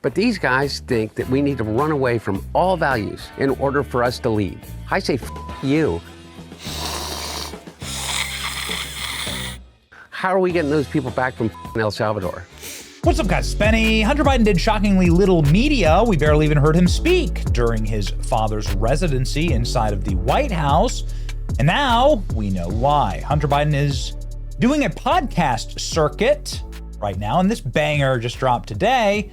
But these guys think that we need to run away from all values in order for us to lead. I say, you. How are we getting those people back from El Salvador? What's up, guys? Spenny. Hunter Biden did shockingly little media. We barely even heard him speak during his father's residency inside of the White House. And now we know why. Hunter Biden is doing a podcast circuit right now, and this banger just dropped today,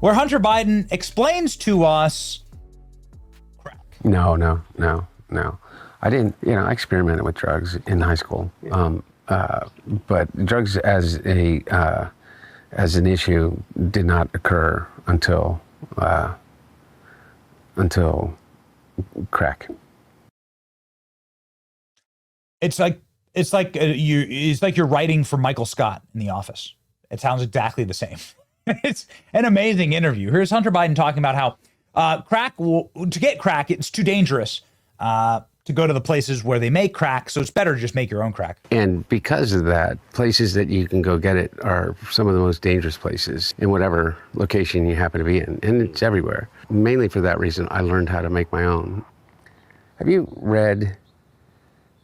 where Hunter Biden explains to us crack. No. I didn't, I experimented with drugs in high school. But drugs as an issue did not occur until crack. It's like you're writing for Michael Scott in The Office. It sounds exactly the same. It's an amazing interview. Here's Hunter Biden talking about how to get crack, it's too dangerous to go to the places where they make crack, so it's better to just make your own crack. And because of that, places that you can go get it are some of the most dangerous places in whatever location you happen to be in, and it's everywhere. Mainly for that reason, I learned how to make my own. Have you read,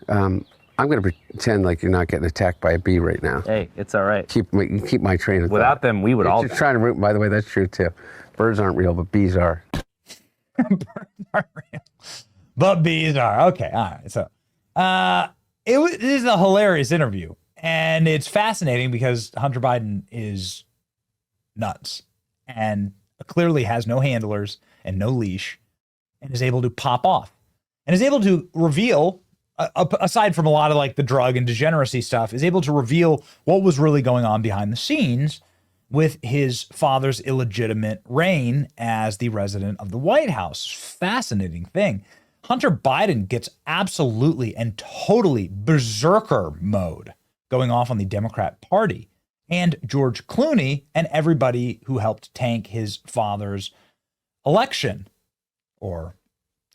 I'm going to pretend like you're not getting attacked by a bee right now. Hey, it's all right. Keep my train of thought. Without them, we would all die. Trying to root, by the way, that's true too. Birds aren't real, but bees are. Birds aren't real, but bees are. Okay, all right. So this is a hilarious interview, and it's fascinating because Hunter Biden is nuts and clearly has no handlers and no leash and is able to pop off and is able to reveal, aside from a lot of like the drug and degeneracy stuff, is able to reveal what was really going on behind the scenes with his father's illegitimate reign as the resident of the White House. Fascinating thing. Hunter Biden gets absolutely and totally berserker mode going off on the Democrat Party and George Clooney and everybody who helped tank his father's election, or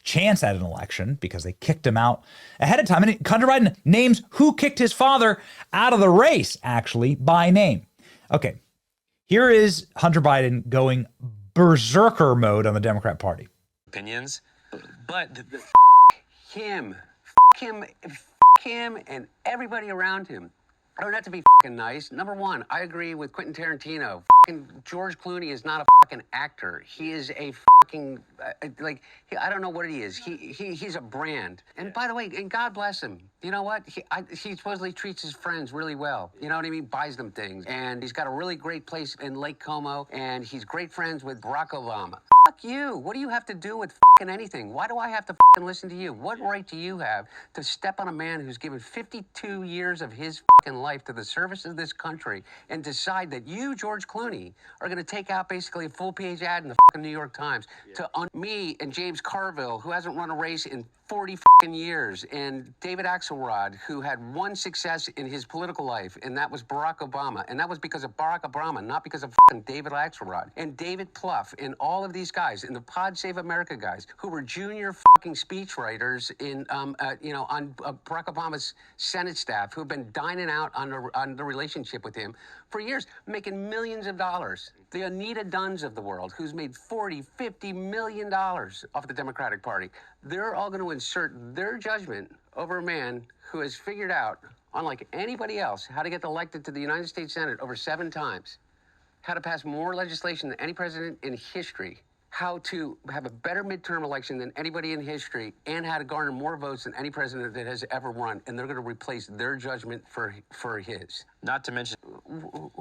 chance at an election, because they kicked him out ahead of time. And Hunter Biden names who kicked his father out of the race, actually, by name. Okay, here is Hunter Biden going berserker mode on the Democrat Party. Opinions, but Him and everybody around him. I don't have to be nice. Number one, I agree with Quentin Tarantino. George Clooney is not a actor. He is a I don't know what he is. He's a brand. And by the way, and God bless him. You know what? He supposedly treats his friends really well. You know what I mean? Buys them things. And he's got a really great place in Lake Como. And he's great friends with Barack Obama. Fuck you. What do you have to do with anything? Why do I have to listen to you? What right do you have to step on a man who's given 52 years of his life to the service of this country and decide that you, George Clooney, are going to take out basically a full-page ad in the New York Times to me and James Carville, who hasn't run a race in 40 years, and David Axelrod, who had one success in his political life, and that was Barack Obama. And that was because of Barack Obama, not because of David Axelrod. And David Plouffe, and all of these guys, and the Pod Save America guys, who were junior speechwriters in, on Barack Obama's Senate staff, who have been dining out on the relationship with him for years, making millions of dollars. The Anita Dunns of the world, who's made $40-50 million off the Democratic Party. They're all going to insert their judgment over a man who has figured out, unlike anybody else, how to get elected to the United States Senate over 7 times, how to pass more legislation than any president in history, how to have a better midterm election than anybody in history, and how to garner more votes than any president that has ever run. And they're going to replace their judgment for his. Not to mention...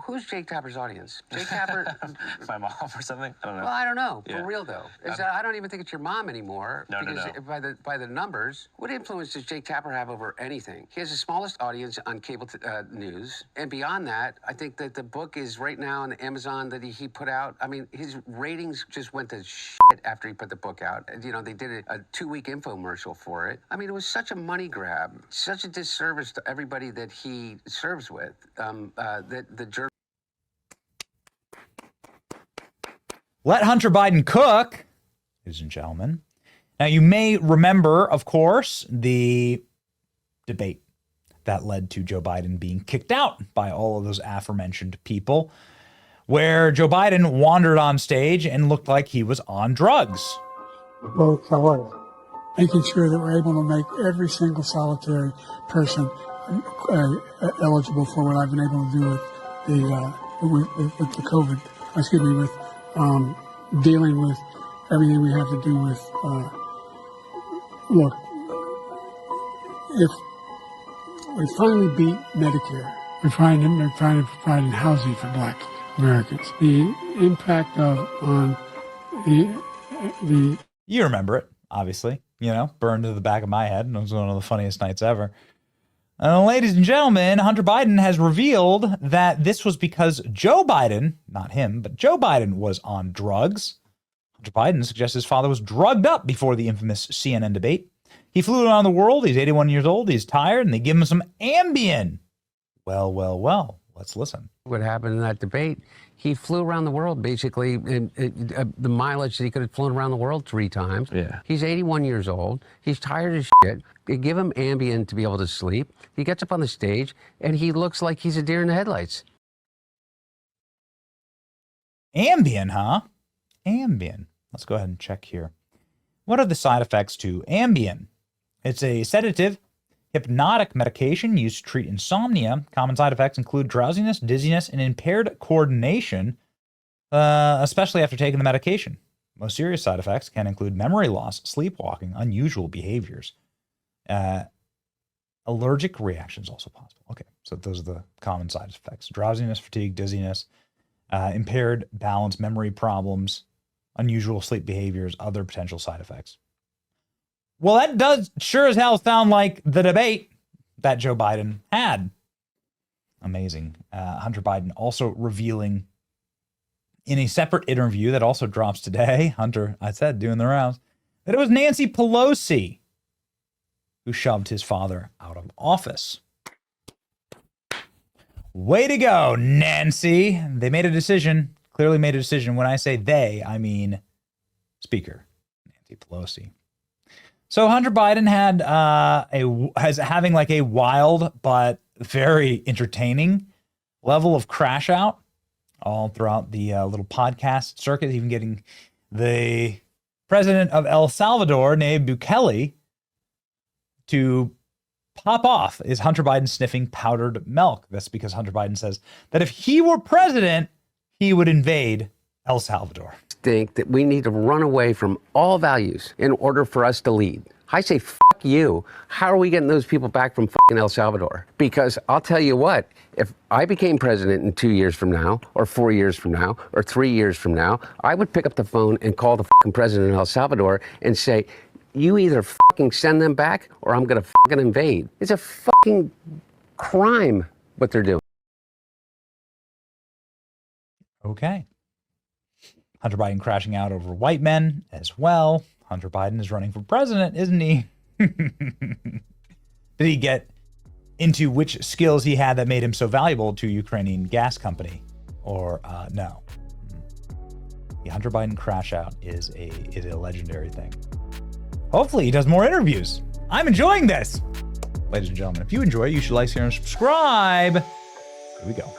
Who's Jake Tapper's audience? Jake Tapper... My mom or something? I don't know. Well, I don't know. Yeah. For real, though. I don't even think it's your mom anymore. No. By the numbers, what influence does Jake Tapper have over anything? He has the smallest audience on cable news. And beyond that, I think that the book is right now on Amazon that he put out. I mean, his ratings just went to shit after he put the book out. You know, they did a 2-week infomercial for it. I mean, it was such a money grab, such a disservice to everybody that he serves with. Let Hunter Biden cook, ladies and gentlemen. Now, you may remember, of course, the debate that led to Joe Biden being kicked out by all of those aforementioned people, where Joe Biden wandered on stage and looked like he was on drugs. Folks, how are you? Making sure that we're able to make every single solitary person eligible for what I've been able to do with the COVID. Excuse me, with dealing with everything we have to do with. Look, if we finally beat Medicare, we're trying to provide housing for Black Americans. The impact on the You remember it, obviously. You know, burned to the back of my head. And it was one of the funniest nights ever. Ladies and gentlemen, Hunter Biden has revealed that this was because Joe Biden, not him, but Joe Biden was on drugs. Hunter Biden suggests his father was drugged up before the infamous CNN debate. He flew around the world. He's 81 years old. He's tired, and they give him some Ambien. Well, let's listen. What happened in that debate? He flew around the world, basically, the mileage that he could have flown around the world 3 times. Yeah. He's 81 years old. He's tired as shit. They give him Ambien to be able to sleep. He gets up on the stage, and he looks like he's a deer in the headlights. Ambien, huh? Ambien. Let's go ahead and check here. What are the side effects to Ambien? It's a sedative, hypnotic medication used to treat insomnia. Common side effects include drowsiness, dizziness, and impaired coordination, especially after taking the medication. Most serious side effects can include memory loss, sleepwalking, unusual behaviors. Allergic reactions also possible. Okay, so those are the common side effects. Drowsiness, fatigue, dizziness, impaired balance, memory problems, unusual sleep behaviors, other potential side effects. Well, that does sure as hell sound like the debate that Joe Biden had. Amazing. Hunter Biden also revealing in a separate interview that also drops today, Hunter, I said, doing the rounds, that it was Nancy Pelosi who shoved his father out of office. Way to go, Nancy. They made a decision, clearly made a decision. When I say they, I mean Speaker Nancy Pelosi. So Hunter Biden has having like a wild but very entertaining level of crash out all throughout the little podcast circuit, even getting the president of El Salvador, Nayib Bukele, to pop off. Is Hunter Biden sniffing powdered milk? That's because Hunter Biden says that if he were president, he would invade El Salvador. Think that we need to run away from all values in order for us to lead. I say, fuck you. How are we getting those people back from fucking El Salvador? Because I'll tell you what, if I became president in 2 years from now, or 4 years from now, or 3 years from now, I would pick up the phone and call the fucking president of El Salvador and say, you either fucking send them back or I'm going to fucking invade. It's a fucking crime what they're doing. Okay. Hunter Biden crashing out over white men as well. Hunter Biden is running for president, isn't he? Did he get into which skills he had that made him so valuable to Ukrainian gas company? Or no? The Hunter Biden crash out is a legendary thing. Hopefully he does more interviews. I'm enjoying this. Ladies and gentlemen, if you enjoy it, you should like, share, and subscribe. Here we go.